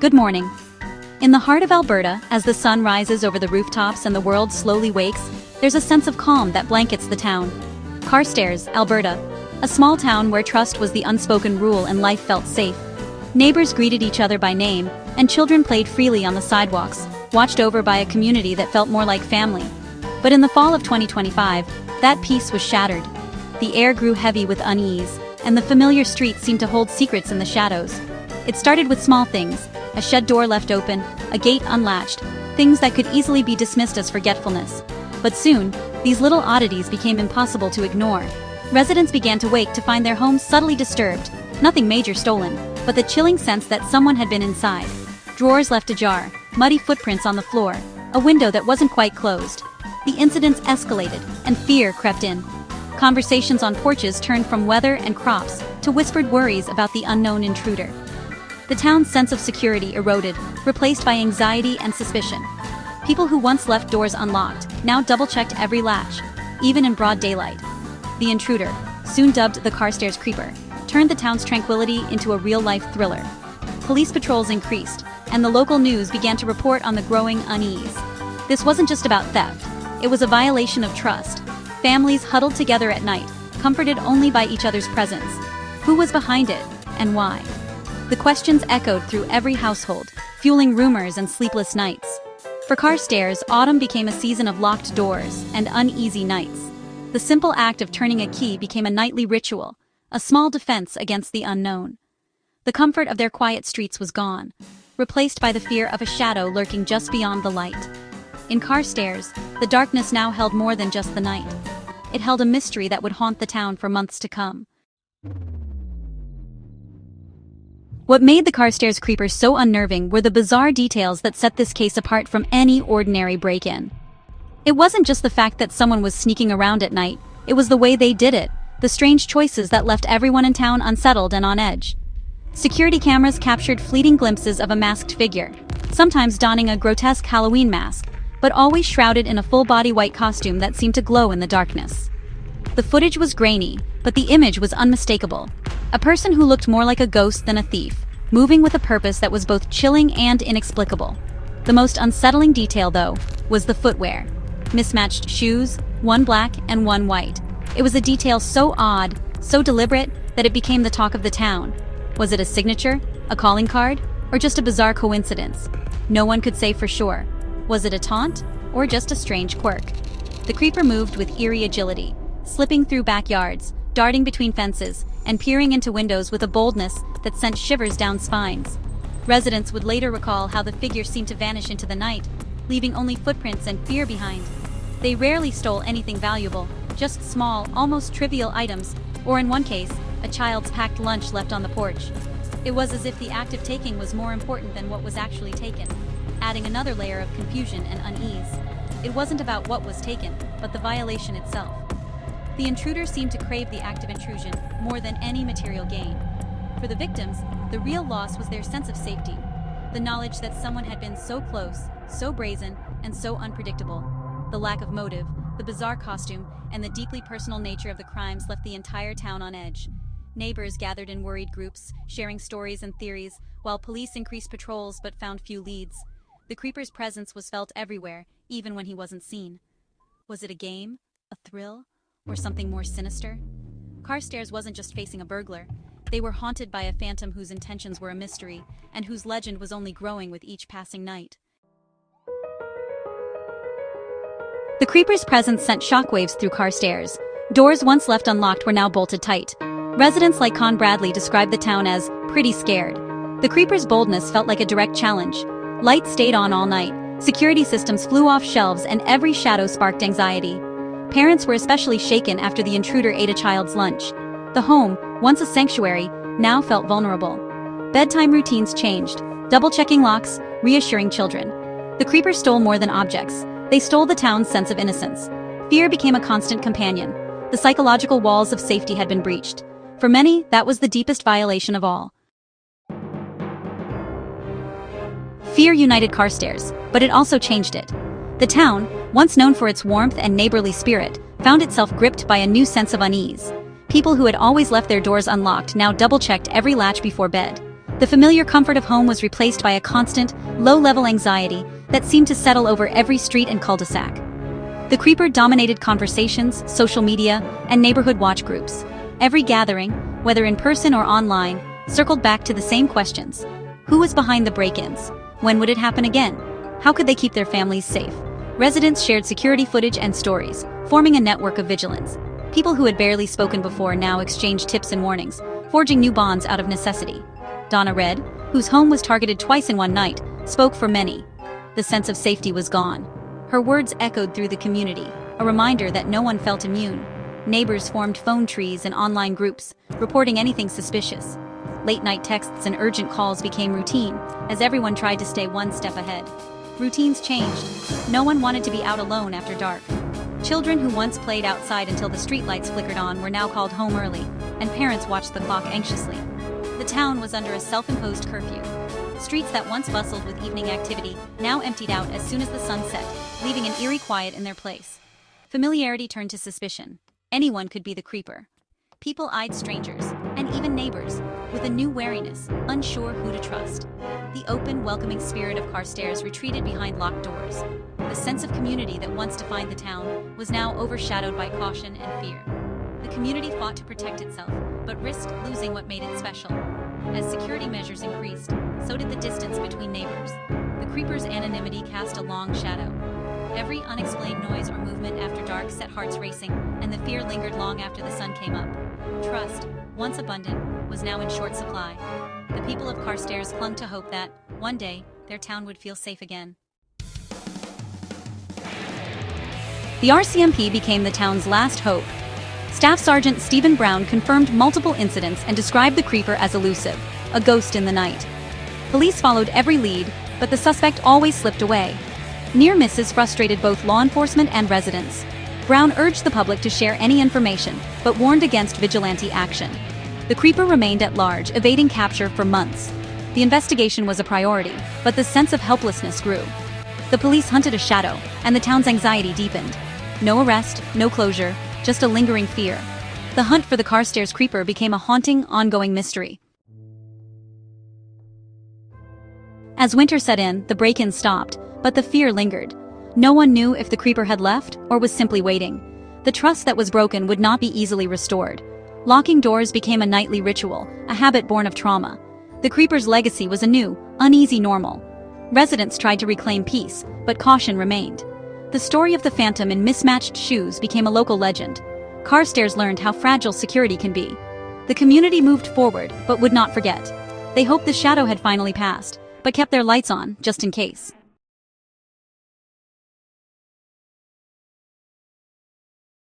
Good morning. In the heart of Alberta, as the sun rises over the rooftops and the world slowly wakes, there's a sense of calm that blankets the town. Carstairs, Alberta, a small town where trust was the unspoken rule and life felt safe. Neighbors greeted each other by name, and children played freely on the sidewalks, watched over by a community that felt more like family. But in the fall of 2025, that peace was shattered. The air grew heavy with unease, and the familiar streets seemed to hold secrets in the shadows. It started with small things: a shed door left open, a gate unlatched, things that could easily be dismissed as forgetfulness. But soon, these little oddities became impossible to ignore. Residents began to wake to find their homes subtly disturbed, nothing major stolen, but the chilling sense that someone had been inside. Drawers left ajar, muddy footprints on the floor, a window that wasn't quite closed. The incidents escalated, and fear crept in. Conversations on porches turned from weather and crops to whispered worries about the unknown intruder. The town's sense of security eroded, replaced by anxiety and suspicion. People who once left doors unlocked now double-checked every latch, even in broad daylight. The intruder, soon dubbed the Carstairs Creeper, turned the town's tranquility into a real-life thriller. Police patrols increased, and the local news began to report on the growing unease. This wasn't just about theft, it was a violation of trust. Families huddled together at night, comforted only by each other's presence. Who was behind it, and why? The questions echoed through every household, fueling rumors and sleepless nights. For Carstairs, autumn became a season of locked doors and uneasy nights. The simple act of turning a key became a nightly ritual, a small defense against the unknown. The comfort of their quiet streets was gone, replaced by the fear of a shadow lurking just beyond the light. In Carstairs, the darkness now held more than just the night. It held a mystery that would haunt the town for months to come. What made the Carstairs Creeper so unnerving were the bizarre details that set this case apart from any ordinary break-in. It wasn't just the fact that someone was sneaking around at night, it was the way they did it, the strange choices that left everyone in town unsettled and on edge. Security cameras captured fleeting glimpses of a masked figure, sometimes donning a grotesque Halloween mask, but always shrouded in a full-body white costume that seemed to glow in the darkness. The footage was grainy, but the image was unmistakable. A person who looked more like a ghost than a thief, moving with a purpose that was both chilling and inexplicable. The most unsettling detail, though, was the footwear. Mismatched shoes, one black and one white. It was a detail so odd, so deliberate, that it became the talk of the town. Was it a signature, a calling card, or just a bizarre coincidence? No one could say for sure. Was it a taunt, or just a strange quirk? The creeper moved with eerie agility, slipping through backyards, darting between fences, and peering into windows with a boldness that sent shivers down spines. Residents would later recall how the figure seemed to vanish into the night, leaving only footprints and fear behind. They rarely stole anything valuable, just small, almost trivial items, or in one case, a child's packed lunch left on the porch. It was as if the act of taking was more important than what was actually taken, adding another layer of confusion and unease. It wasn't about what was taken, but the violation itself. The intruder seemed to crave the act of intrusion more than any material gain. For the victims, the real loss was their sense of safety, the knowledge that someone had been so close, so brazen, and so unpredictable. The lack of motive, the bizarre costume, and the deeply personal nature of the crimes left the entire town on edge. Neighbors gathered in worried groups, sharing stories and theories, while police increased patrols but found few leads. The creeper's presence was felt everywhere, even when he wasn't seen. Was it a game, a thrill, or something more sinister? Carstairs wasn't just facing a burglar. They were haunted by a phantom whose intentions were a mystery, and whose legend was only growing with each passing night. The creeper's presence sent shockwaves through Carstairs. Doors once left unlocked were now bolted tight. Residents like Con Bradley described the town as pretty scared. The creeper's boldness felt like a direct challenge. Lights stayed on all night, security systems flew off shelves, and every shadow sparked anxiety. Parents were especially shaken after the intruder ate a child's lunch. The home, once a sanctuary, now felt vulnerable. Bedtime routines changed, double-checking locks, reassuring children. The creeper stole more than objects. They stole the town's sense of innocence. Fear became a constant companion. The psychological walls of safety had been breached. For many, that was the deepest violation of all. Fear united Carstairs, but it also changed it. The town, once known for its warmth and neighborly spirit, found itself gripped by a new sense of unease. People who had always left their doors unlocked now double-checked every latch before bed. The familiar comfort of home was replaced by a constant, low-level anxiety that seemed to settle over every street and cul-de-sac. The creeper dominated conversations, social media, and neighborhood watch groups. Every gathering, whether in person or online, circled back to the same questions. Who was behind the break-ins? When would it happen again? How could they keep their families safe? Residents shared security footage and stories, forming a network of vigilance. People who had barely spoken before now exchanged tips and warnings, forging new bonds out of necessity. Donna Red, whose home was targeted twice in one night, spoke for many. The sense of safety was gone. Her words echoed through the community, a reminder that no one felt immune. Neighbors formed phone trees and online groups, reporting anything suspicious. Late-night texts and urgent calls became routine, as everyone tried to stay one step ahead. Routines changed. No one wanted to be out alone after dark. Children who once played outside until the streetlights flickered on were now called home early, and parents watched the clock anxiously. The town was under a self-imposed curfew. Streets that once bustled with evening activity now emptied out as soon as the sun set, leaving an eerie quiet in their place. Familiarity turned to suspicion. Anyone could be the creeper. People eyed strangers, and even neighbors, with a new wariness, unsure who to trust. The open, welcoming spirit of Carstairs retreated behind locked doors. The sense of community that once defined the town was now overshadowed by caution and fear. The community fought to protect itself, but risked losing what made it special. As security measures increased, so did the distance between neighbors. The creeper's anonymity cast a long shadow. Every unexplained noise or movement after dark set hearts racing, and the fear lingered long after the sun came up. Trust, once abundant, was now in short supply. The people of Carstairs clung to hope that, one day, their town would feel safe again. The RCMP became the town's last hope. Staff Sergeant Stephen Brown confirmed multiple incidents and described the creeper as elusive, a ghost in the night. Police followed every lead, but the suspect always slipped away. Near misses frustrated both law enforcement and residents. Brown urged the public to share any information, but warned against vigilante action. The creeper remained at large, evading capture for months. The investigation was a priority, but the sense of helplessness grew. The police hunted a shadow, and the town's anxiety deepened. No arrest, no closure, just a lingering fear. The hunt for the Carstairs Creeper became a haunting, ongoing mystery. As winter set in, the break-ins stopped, but the fear lingered. No one knew if the creeper had left or was simply waiting. The trust that was broken would not be easily restored. Locking doors became a nightly ritual, a habit born of trauma. The creeper's legacy was a new, uneasy normal. Residents tried to reclaim peace, but caution remained. The story of the phantom in mismatched shoes became a local legend. Carstairs learned how fragile security can be. The community moved forward, but would not forget. They hoped the shadow had finally passed, but kept their lights on, just in case.